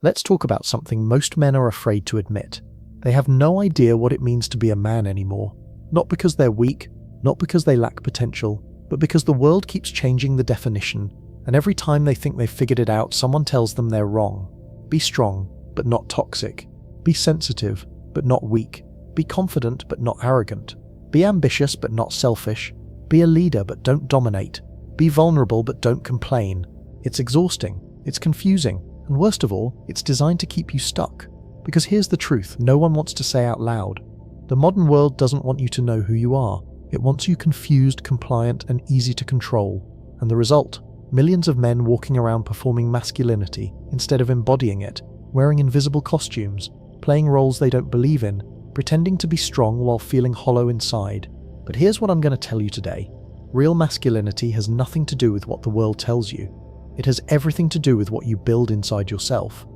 Let's talk about something most men are afraid to admit. They have no idea what it means to be a man anymore. Not because they're weak, not because they lack potential, but because the world keeps changing the definition, and every time they think they've figured it out, someone tells them they're wrong. Be strong, but not toxic. Be sensitive, but not weak. Be confident, but not arrogant. Be ambitious, but not selfish. Be a leader, but don't dominate. Be vulnerable, but don't complain. It's exhausting, it's confusing, and worst of all, it's designed to keep you stuck. Because here's the truth no one wants to say out loud. The modern world doesn't want you to know who you are. It wants you confused, compliant, and easy to control. And the result? Millions of men walking around performing masculinity instead of embodying it, wearing invisible costumes, playing roles they don't believe in, pretending to be strong while feeling hollow inside. But here's what I'm going to tell you today. Real masculinity has nothing to do with what the world tells you. It has everything to do with what you build inside yourself.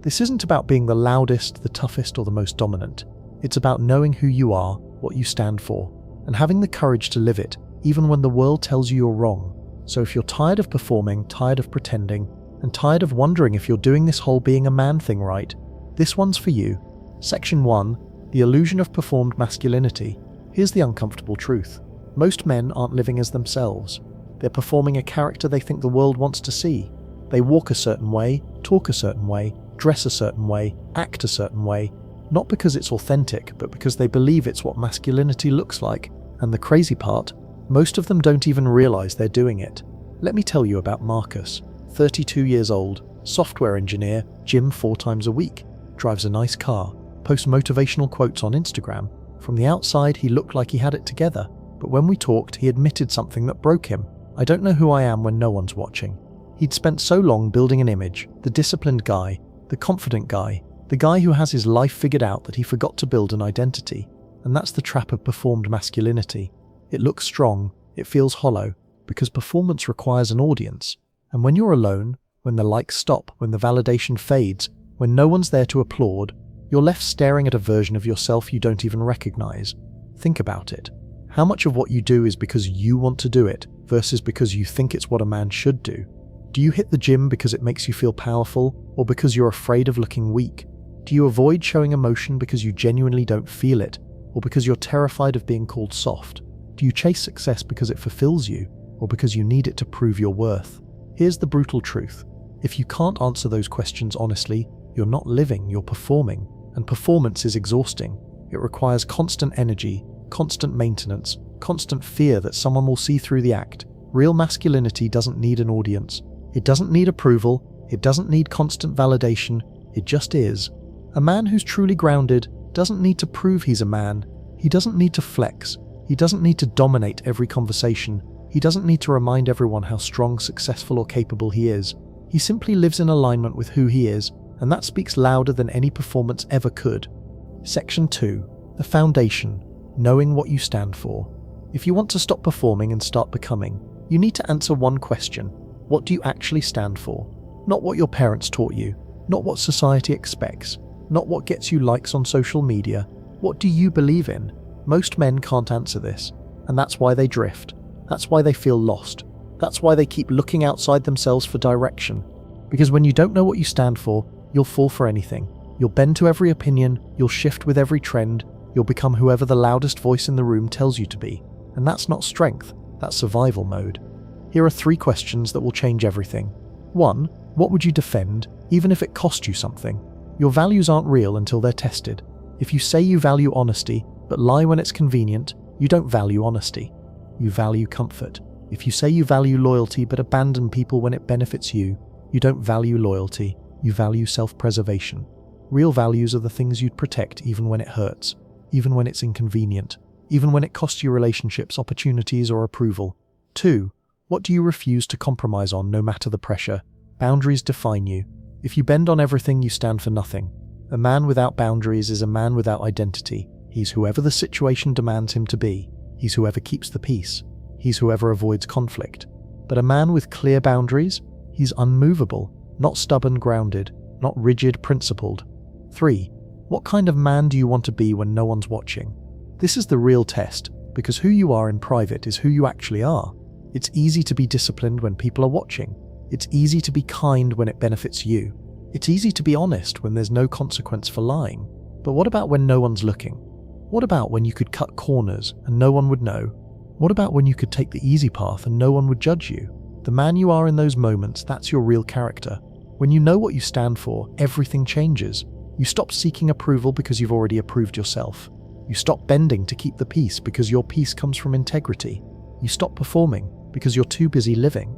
This isn't about being the loudest, the toughest, or the most dominant. It's about knowing who you are, what you stand for, and having the courage to live it, even when the world tells you you're wrong. So if you're tired of performing, tired of pretending, and tired of wondering if you're doing this whole being a man thing right, this one's for you. Section 1. The illusion of performed masculinity. Here's the uncomfortable truth. Most men aren't living as themselves. They're performing a character they think the world wants to see. They walk a certain way, talk a certain way, dress a certain way, act a certain way, not because it's authentic, but because they believe it's what masculinity looks like. And the crazy part, most of them don't even realize they're doing it. Let me tell you about Marcus, 32 years old, software engineer, gym 4 times a week, drives a nice car, posts motivational quotes on Instagram. From the outside, he looked like he had it together, but when we talked, he admitted something that broke him. I don't know who I am when no one's watching. He'd spent so long building an image, the disciplined guy, the confident guy, the guy who has his life figured out, that he forgot to build an identity. And that's the trap of performed masculinity. It looks strong, it feels hollow, because performance requires an audience. And when you're alone, when the likes stop, when the validation fades, when no one's there to applaud, you're left staring at a version of yourself you don't even recognize. Think about it. How much of what you do is because you want to do it, versus because you think it's what a man should do? Do you hit the gym because it makes you feel powerful, or because you're afraid of looking weak? Do you avoid showing emotion because you genuinely don't feel it, or because you're terrified of being called soft? Do you chase success because it fulfills you, or because you need it to prove your worth? Here's the brutal truth. If you can't answer those questions honestly, you're not living, you're performing. And performance is exhausting. It requires constant energy, constant maintenance, constant fear that someone will see through the act. Real masculinity doesn't need an audience. It doesn't need approval. It doesn't need constant validation. It just is. A man who's truly grounded doesn't need to prove he's a man. He doesn't need to flex. He doesn't need to dominate every conversation. He doesn't need to remind everyone how strong, successful, or capable he is. He simply lives in alignment with who he is, and that speaks louder than any performance ever could. Section 2. The foundation. Knowing what you stand for. If you want to stop performing and start becoming, you need to answer one question. What do you actually stand for? Not what your parents taught you, not what society expects, not what gets you likes on social media. What do you believe in? Most men can't answer this, and that's why they drift. That's why they feel lost. That's why they keep looking outside themselves for direction. Because when you don't know what you stand for, you'll fall for anything. You'll bend to every opinion, you'll shift with every trend, you'll become whoever the loudest voice in the room tells you to be. And that's not strength, that's survival mode. Here are 3 questions that will change everything. 1. What would you defend, even if it cost you something? Your values aren't real until they're tested. If you say you value honesty, but lie when it's convenient, you don't value honesty. You value comfort. If you say you value loyalty but abandon people when it benefits you, you don't value loyalty, you value self-preservation. Real values are the things you'd protect even when it hurts, even when it's inconvenient, even when it costs you relationships, opportunities, or approval. 2. What do you refuse to compromise on no matter the pressure? Boundaries define you. If you bend on everything, you stand for nothing. A man without boundaries is a man without identity. He's whoever the situation demands him to be. He's whoever keeps the peace. He's whoever avoids conflict. But a man with clear boundaries, he's unmovable, not stubborn, grounded, not rigid, principled. 3. What kind of man do you want to be when no one's watching? This is the real test, because who you are in private is who you actually are. It's easy to be disciplined when people are watching. It's easy to be kind when it benefits you. It's easy to be honest when there's no consequence for lying. But what about when no one's looking? What about when you could cut corners and no one would know? What about when you could take the easy path and no one would judge you? The man you are in those moments, that's your real character. When you know what you stand for, everything changes. You stop seeking approval because you've already approved yourself. You stop bending to keep the peace because your peace comes from integrity. You stop performing because you're too busy living.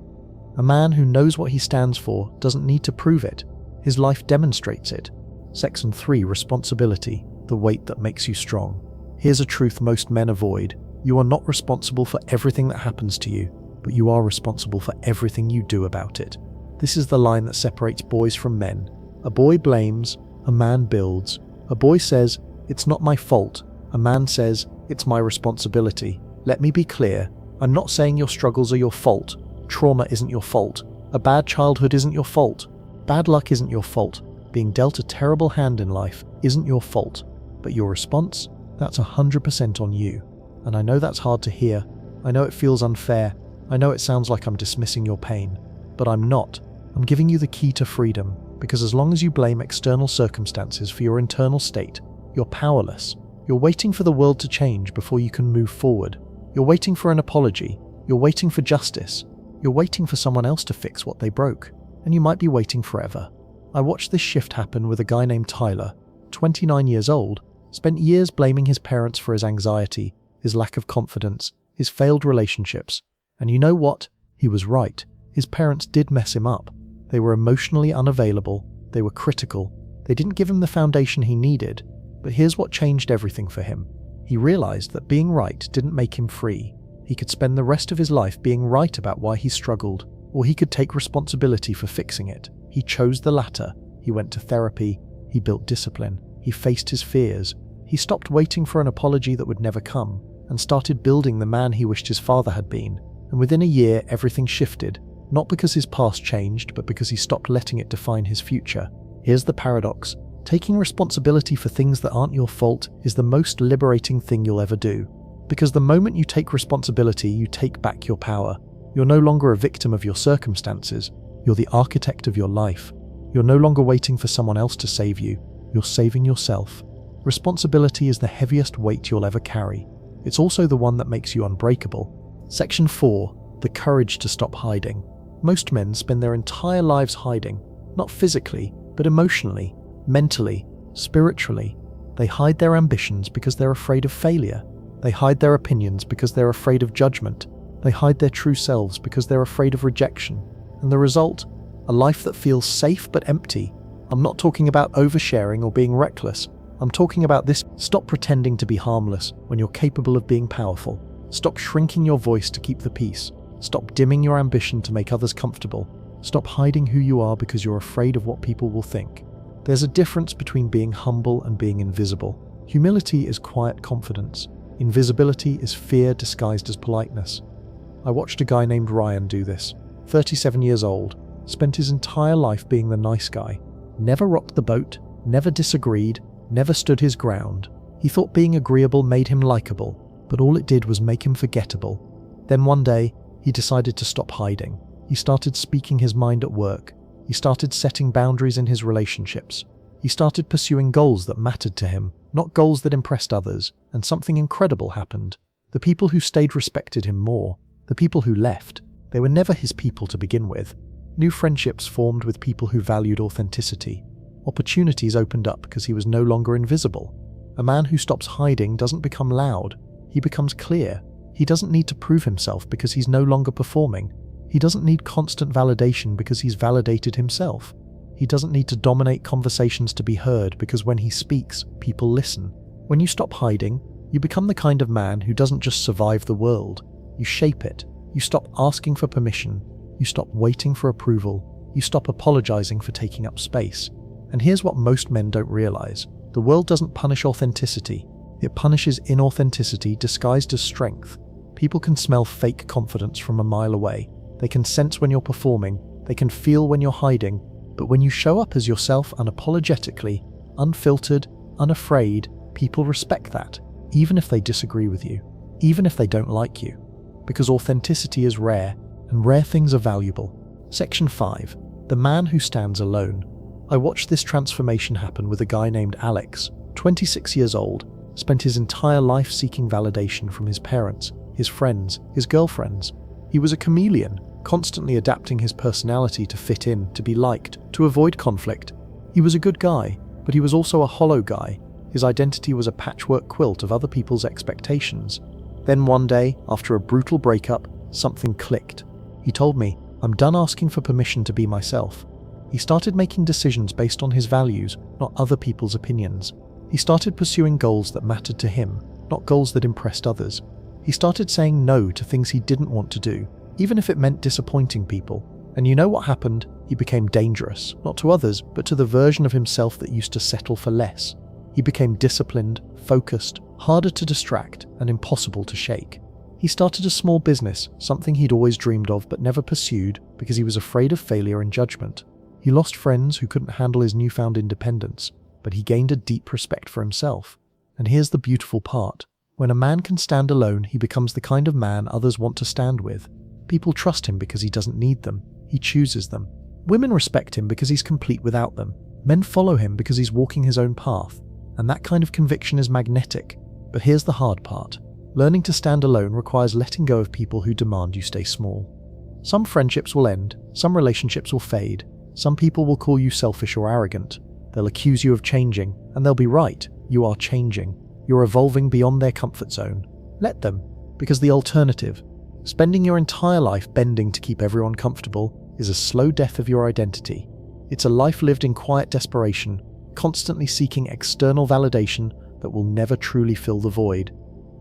A man who knows what he stands for doesn't need to prove it. His life demonstrates it. Section 3, responsibility, the weight that makes you strong. Here's a truth most men avoid. You are not responsible for everything that happens to you, but you are responsible for everything you do about it. This is the line that separates boys from men. A boy blames, a man builds. A boy says, "It's not my fault." A man says, "It's my responsibility." Let me be clear. I'm not saying your struggles are your fault. Trauma isn't your fault. A bad childhood isn't your fault. Bad luck isn't your fault. Being dealt a terrible hand in life isn't your fault. But your response? That's 100% on you. And I know that's hard to hear. I know it feels unfair. I know it sounds like I'm dismissing your pain. But I'm not. I'm giving you the key to freedom. Because as long as you blame external circumstances for your internal state, you're powerless. You're waiting for the world to change before you can move forward. You're waiting for an apology. You're waiting for justice. You're waiting for someone else to fix what they broke. And you might be waiting forever. I watched this shift happen with a guy named Tyler, 29 years old, spent years blaming his parents for his anxiety, his lack of confidence, his failed relationships. And you know what? He was right. His parents did mess him up. They were emotionally unavailable. They were critical. They didn't give him the foundation he needed. But here's what changed everything for him. He realized that being right didn't make him free. He could spend the rest of his life being right about why he struggled, or he could take responsibility for fixing it. He chose the latter. He went to therapy. He built discipline. He faced his fears. He stopped waiting for an apology that would never come, and started building the man he wished his father had been. And within a year, everything shifted, not because his past changed, but because he stopped letting it define his future. Here's the paradox. Taking responsibility for things that aren't your fault is the most liberating thing you'll ever do. Because the moment you take responsibility, you take back your power. You're no longer a victim of your circumstances. You're the architect of your life. You're no longer waiting for someone else to save you. You're saving yourself. Responsibility is the heaviest weight you'll ever carry. It's also the one that makes you unbreakable. Section 4. The courage to stop hiding. Most men spend their entire lives hiding, not physically, but emotionally, mentally, spiritually. They hide their ambitions because they're afraid of failure. They hide their opinions because they're afraid of judgment. They hide their true selves because they're afraid of rejection. And the result? A life that feels safe but empty. I'm not talking about oversharing or being reckless. I'm talking about this. Stop pretending to be harmless when you're capable of being powerful. Stop shrinking your voice to keep the peace. Stop dimming your ambition to make others comfortable. Stop hiding who you are because you're afraid of what people will think. There's a difference between being humble and being invisible. Humility is quiet confidence. Invisibility is fear disguised as politeness. I watched a guy named Ryan do this. 37 years old, spent his entire life being the nice guy. Never rocked the boat, never disagreed, never stood his ground. He thought being agreeable made him likable, but all it did was make him forgettable. Then one day, he decided to stop hiding. He started speaking his mind at work. He started setting boundaries in his relationships. He started pursuing goals that mattered to him, not goals that impressed others, and something incredible happened. The people who stayed respected him more. The people who left, they were never his people to begin with. New friendships formed with people who valued authenticity. Opportunities opened up because he was no longer invisible. A man who stops hiding doesn't become loud. He becomes clear. He doesn't need to prove himself because he's no longer performing. He doesn't need constant validation because he's validated himself. He doesn't need to dominate conversations to be heard because when he speaks, people listen. When you stop hiding, you become the kind of man who doesn't just survive the world. You shape it. You stop asking for permission. You stop waiting for approval. You stop apologizing for taking up space. And here's what most men don't realize. The world doesn't punish authenticity. It punishes inauthenticity disguised as strength. People can smell fake confidence from a mile away. They can sense when you're performing. They can feel when you're hiding. But when you show up as yourself unapologetically, unfiltered, unafraid, people respect that, even if they disagree with you, even if they don't like you. Because authenticity is rare, and rare things are valuable. Section 5. The man who stands alone. I watched this transformation happen with a guy named Alex, 26 years old, spent his entire life seeking validation from his parents, his friends, his girlfriends. He was a chameleon, constantly adapting his personality to fit in, to be liked, to avoid conflict. He was a good guy, but he was also a hollow guy. His identity was a patchwork quilt of other people's expectations. Then one day, after a brutal breakup, something clicked. He told me, "I'm done asking for permission to be myself." He started making decisions based on his values, not other people's opinions. He started pursuing goals that mattered to him, not goals that impressed others. He started saying no to things he didn't want to do, even if it meant disappointing people. And you know what happened? He became dangerous, not to others, but to the version of himself that used to settle for less. He became disciplined, focused, harder to distract, and impossible to shake. He started a small business, something he'd always dreamed of but never pursued because he was afraid of failure and judgment. He lost friends who couldn't handle his newfound independence, but he gained a deep respect for himself. And here's the beautiful part. When a man can stand alone, he becomes the kind of man others want to stand with. People trust him because he doesn't need them. He chooses them. Women respect him because he's complete without them. Men follow him because he's walking his own path. And that kind of conviction is magnetic. But here's the hard part. Learning to stand alone requires letting go of people who demand you stay small. Some friendships will end. Some relationships will fade. Some people will call you selfish or arrogant. They'll accuse you of changing, and they'll be right. You are changing. You're evolving beyond their comfort zone. Let them, because the alternative, spending your entire life bending to keep everyone comfortable, is a slow death of your identity. It's a life lived in quiet desperation, constantly seeking external validation that will never truly fill the void.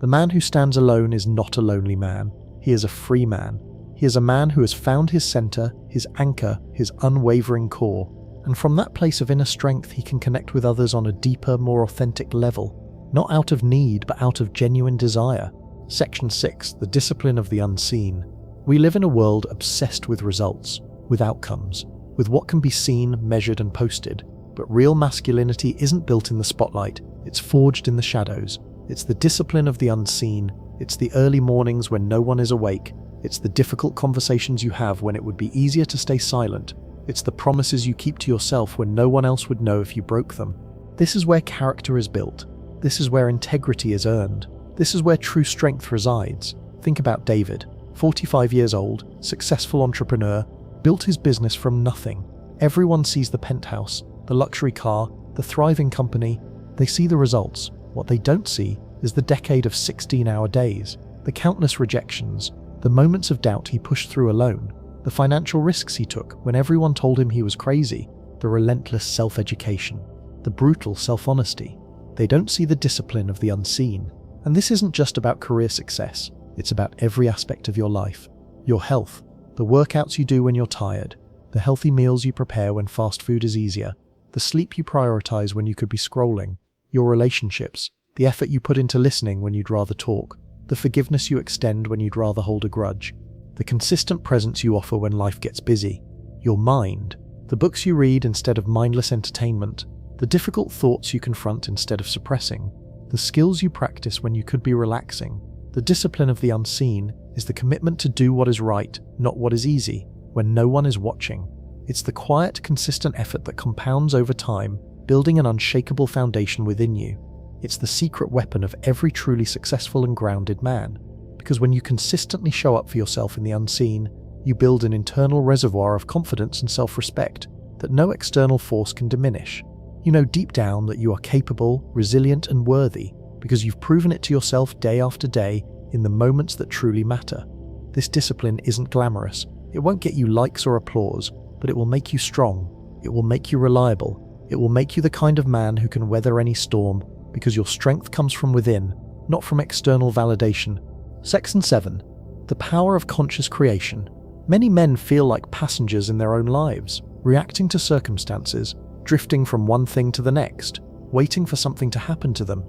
The man who stands alone is not a lonely man. He is a free man. He is a man who has found his center, his anchor, his unwavering core. And from that place of inner strength, he can connect with others on a deeper, more authentic level. Not out of need, but out of genuine desire. Section 6, the discipline of the unseen. We live in a world obsessed with results, with outcomes, with what can be seen, measured, and posted. But real masculinity isn't built in the spotlight, it's forged in the shadows. It's the discipline of the unseen. It's the early mornings when no one is awake. It's the difficult conversations you have when it would be easier to stay silent. It's the promises you keep to yourself when no one else would know if you broke them. This is where character is built. This is where integrity is earned. This is where true strength resides. Think about David, 45 years old, successful entrepreneur, built his business from nothing. Everyone sees the penthouse, the luxury car, the thriving company. They see the results. What they don't see is the decade of 16-hour days, the countless rejections, the moments of doubt he pushed through alone, the financial risks he took when everyone told him he was crazy, the relentless self-education, the brutal self-honesty. They don't see the discipline of the unseen. And this isn't just about career success, it's about every aspect of your life. Your health, the workouts you do when you're tired, the healthy meals you prepare when fast food is easier, the sleep you prioritize when you could be scrolling, your relationships, the effort you put into listening when you'd rather talk, the forgiveness you extend when you'd rather hold a grudge, the consistent presence you offer when life gets busy, your mind, the books you read instead of mindless entertainment, the difficult thoughts you confront instead of suppressing, the skills you practice when you could be relaxing. The discipline of the unseen is the commitment to do what is right, not what is easy, when no one is watching. It's the quiet, consistent effort that compounds over time, building an unshakable foundation within you. It's the secret weapon of every truly successful and grounded man. Because when you consistently show up for yourself in the unseen, you build an internal reservoir of confidence and self-respect that no external force can diminish. You know deep down that you are capable, resilient, and worthy because you've proven it to yourself day after day in the moments that truly matter. This discipline isn't glamorous. It won't get you likes or applause, but it will make you strong. It will make you reliable. It will make you the kind of man who can weather any storm because your strength comes from within, not from external validation. Section 7. The power of conscious creation. Many men feel like passengers in their own lives, reacting to circumstances, drifting from one thing to the next, waiting for something to happen to them.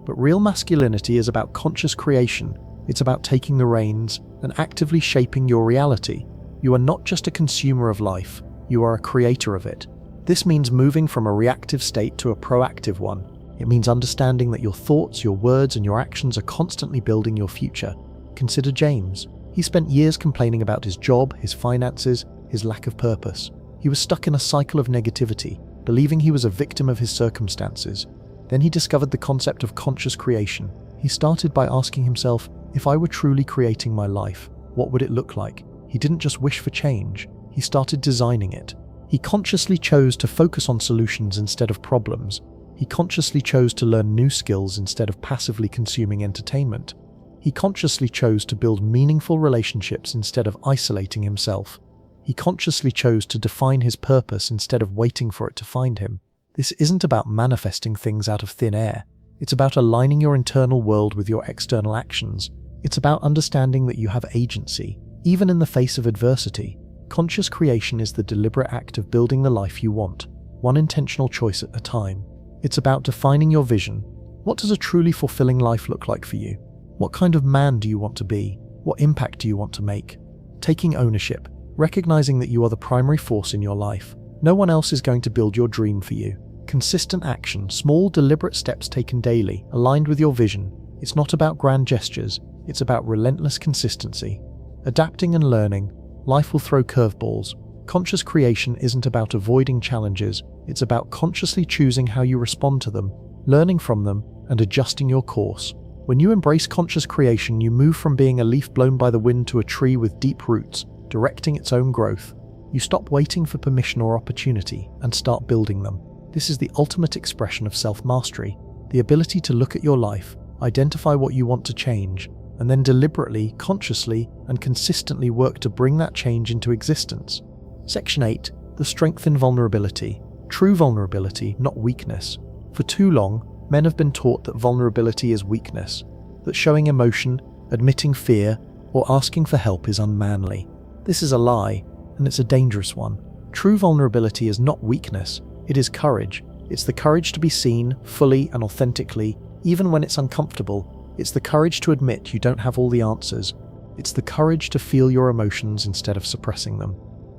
But real masculinity is about conscious creation. It's about taking the reins and actively shaping your reality. You are not just a consumer of life, you are a creator of it. This means moving from a reactive state to a proactive one. It means understanding that your thoughts, your words, and your actions are constantly building your future. Consider James. He spent years complaining about his job, his finances, his lack of purpose. He was stuck in a cycle of negativity, believing he was a victim of his circumstances. Then he discovered the concept of conscious creation. He started by asking himself, if I were truly creating my life, what would it look like? He didn't just wish for change, he started designing it. He consciously chose to focus on solutions instead of problems. He consciously chose to learn new skills instead of passively consuming entertainment. He consciously chose to build meaningful relationships instead of isolating himself. He consciously chose to define his purpose instead of waiting for it to find him. This isn't about manifesting things out of thin air. It's about aligning your internal world with your external actions. It's about understanding that you have agency, even in the face of adversity. Conscious creation is the deliberate act of building the life you want, one intentional choice at a time. It's about defining your vision. What does a truly fulfilling life look like for you? What kind of man do you want to be? What impact do you want to make? Taking ownership, recognizing that you are the primary force in your life. No one else is going to build your dream for you. Consistent action, small deliberate steps taken daily, aligned with your vision. It's not about grand gestures, it's about relentless consistency. Adapting and learning, life will throw curveballs. Conscious creation isn't about avoiding challenges, it's about consciously choosing how you respond to them, learning from them, and adjusting your course. When you embrace conscious creation, you move from being a leaf blown by the wind to a tree with deep roots, directing its own growth. You stop waiting for permission or opportunity and start building them. This is the ultimate expression of self-mastery, the ability to look at your life, identify what you want to change, and then deliberately, consciously, and consistently work to bring that change into existence. Section 8. The strength in vulnerability. True vulnerability, not weakness. For too long, men have been taught that vulnerability is weakness, that showing emotion, admitting fear, or asking for help is unmanly. This is a lie, and it's a dangerous one. True vulnerability is not weakness, it is courage. It's the courage to be seen, fully and authentically, even when it's uncomfortable. It's the courage to admit you don't have all the answers. It's the courage to feel your emotions instead of suppressing them.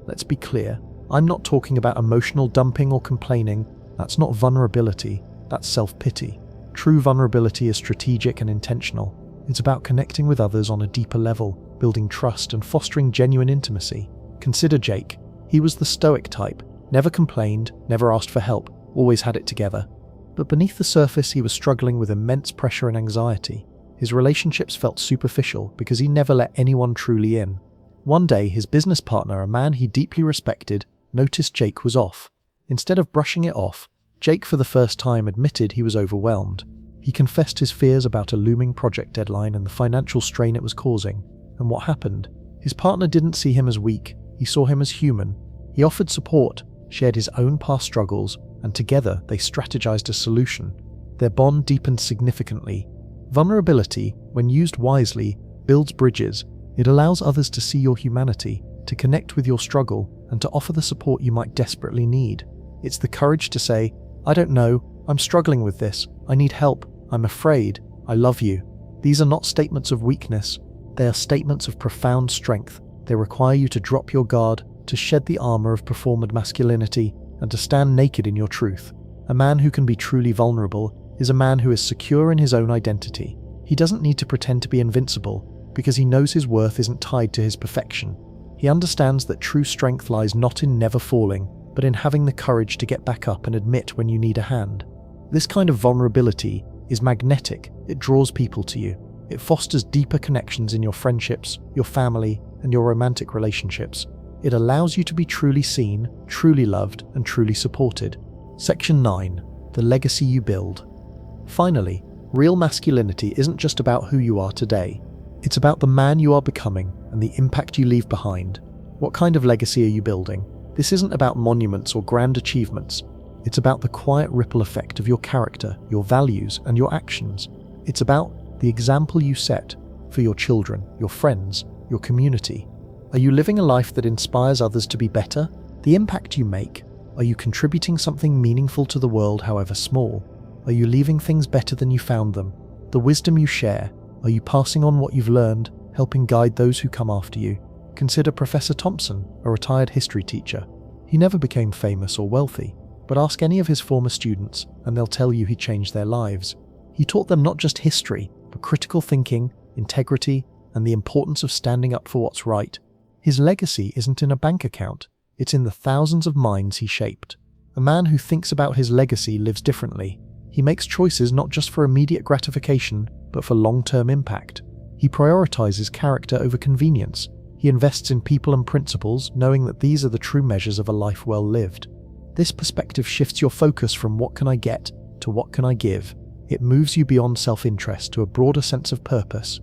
Let's be clear, I'm not talking about emotional dumping or complaining. That's not vulnerability, that's self-pity. True vulnerability is strategic and intentional. It's about connecting with others on a deeper level, building trust and fostering genuine intimacy. Consider Jake. He was the stoic type, never complained, never asked for help, always had it together. But beneath the surface, he was struggling with immense pressure and anxiety. His relationships felt superficial because he never let anyone truly in. One day, his business partner, a man he deeply respected, noticed Jake was off. Instead of brushing it off, Jake for the first time admitted he was overwhelmed. He confessed his fears about a looming project deadline and the financial strain it was causing. And what happened? His partner didn't see him as weak, he saw him as human. He offered support, shared his own past struggles, and together they strategized a solution. Their bond deepened significantly. Vulnerability, when used wisely, builds bridges. It allows others to see your humanity, to connect with your struggle, and to offer the support you might desperately need. It's the courage to say, I don't know, I'm struggling with this, I need help, I'm afraid, I love you. These are not statements of weakness, they are statements of profound strength. They require you to drop your guard, to shed the armor of performed masculinity, and to stand naked in your truth. A man who can be truly vulnerable is a man who is secure in his own identity. He doesn't need to pretend to be invincible, because he knows his worth isn't tied to his perfection. He understands that true strength lies not in never falling, but in having the courage to get back up and admit when you need a hand. This kind of vulnerability is magnetic. It draws people to you. It fosters deeper connections in your friendships, your family, and your romantic relationships. It allows you to be truly seen, truly loved, and truly supported. Section 9. The legacy you build. Finally, real masculinity isn't just about who you are today. It's about the man you are becoming and the impact you leave behind. What kind of legacy are you building? This isn't about monuments or grand achievements. It's about the quiet ripple effect of your character, your values, and your actions. It's about the example you set for your children, your friends, your community. Are you living a life that inspires others to be better? The impact you make? Are you contributing something meaningful to the world, however small? Are you leaving things better than you found them? The wisdom you share? Are you passing on what you've learned, helping guide those who come after you? Consider Professor Thompson, a retired history teacher. He never became famous or wealthy, but ask any of his former students and they'll tell you he changed their lives. He taught them not just history, but critical thinking, integrity, and the importance of standing up for what's right. His legacy isn't in a bank account, it's in the thousands of minds he shaped. A man who thinks about his legacy lives differently. He makes choices not just for immediate gratification, but for long-term impact. He prioritizes character over convenience. He invests in people and principles, knowing that these are the true measures of a life well lived. This perspective shifts your focus from what can I get to what can I give. It moves you beyond self-interest to a broader sense of purpose.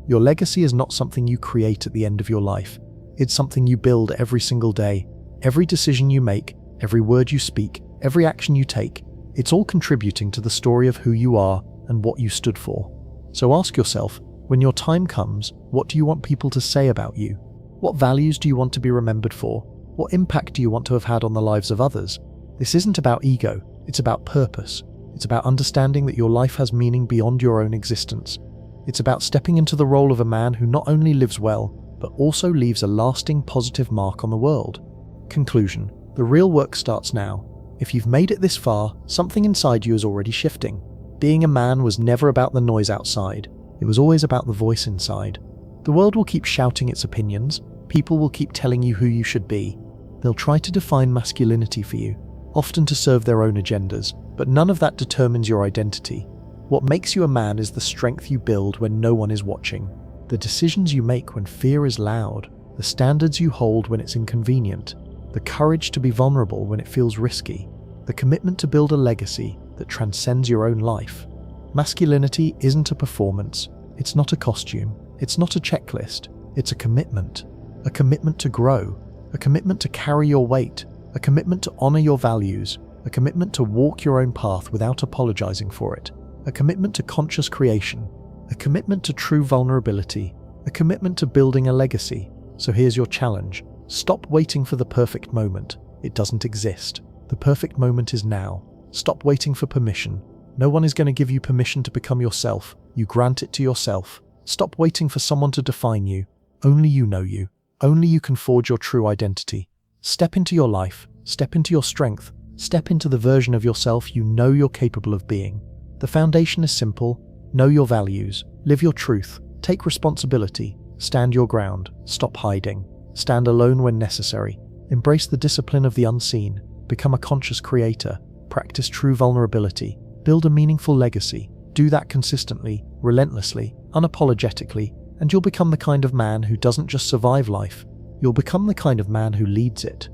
Your legacy is not something you create at the end of your life. It's something you build every single day. Every decision you make, every word you speak, every action you take, it's all contributing to the story of who you are and what you stood for. So ask yourself, when your time comes, what do you want people to say about you? What values do you want to be remembered for? What impact do you want to have had on the lives of others? This isn't about ego, it's about purpose. It's about understanding that your life has meaning beyond your own existence. It's about stepping into the role of a man who not only lives well, but also leaves a lasting positive mark on the world. Conclusion: the real work starts now. If you've made it this far, something inside you is already shifting. Being a man was never about the noise outside. It was always about the voice inside. The world will keep shouting its opinions. People will keep telling you who you should be. They'll try to define masculinity for you, often to serve their own agendas, but none of that determines your identity. What makes you a man is the strength you build when no one is watching, the decisions you make when fear is loud, the standards you hold when it's inconvenient, the courage to be vulnerable when it feels risky, the commitment to build a legacy that transcends your own life. Masculinity isn't a performance, it's not a costume, it's not a checklist, it's a commitment to grow, a commitment to carry your weight, a commitment to honor your values, a commitment to walk your own path without apologizing for it, a commitment to conscious creation, a commitment to true vulnerability, a commitment to building a legacy. So here's your challenge. Stop waiting for the perfect moment. It doesn't exist. The perfect moment is now. Stop waiting for permission. No one is going to give you permission to become yourself. You grant it to yourself. Stop waiting for someone to define you. Only you know you. Only you can forge your true identity. Step into your life. Step into your strength. Step into the version of yourself you know you're capable of being. The foundation is simple. Know your values. Live your truth. Take responsibility. Stand your ground. Stop hiding. Stand alone when necessary. Embrace the discipline of the unseen. Become a conscious creator. Practice true vulnerability. Build a meaningful legacy. Do that consistently, relentlessly, unapologetically, and you'll become the kind of man who doesn't just survive life. You'll become the kind of man who leads it.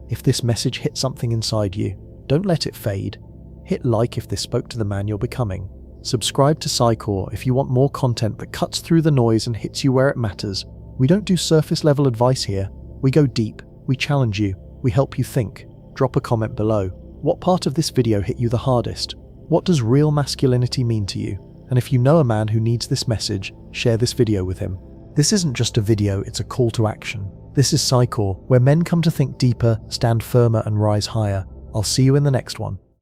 If this message hit something inside you, don't let it fade. Hit like if this spoke to the man you're becoming. Subscribe to Psycore if you want more content that cuts through the noise and hits you where it matters. We don't do surface level advice here. We go deep. We challenge you. We help you think. Drop a comment below. What part of this video hit you the hardest? What does real masculinity mean to you? And if you know a man who needs this message, share this video with him. This isn't just a video, it's a call to action. This is Psycore, where men come to think deeper, stand firmer, and rise higher. I'll see you in the next one.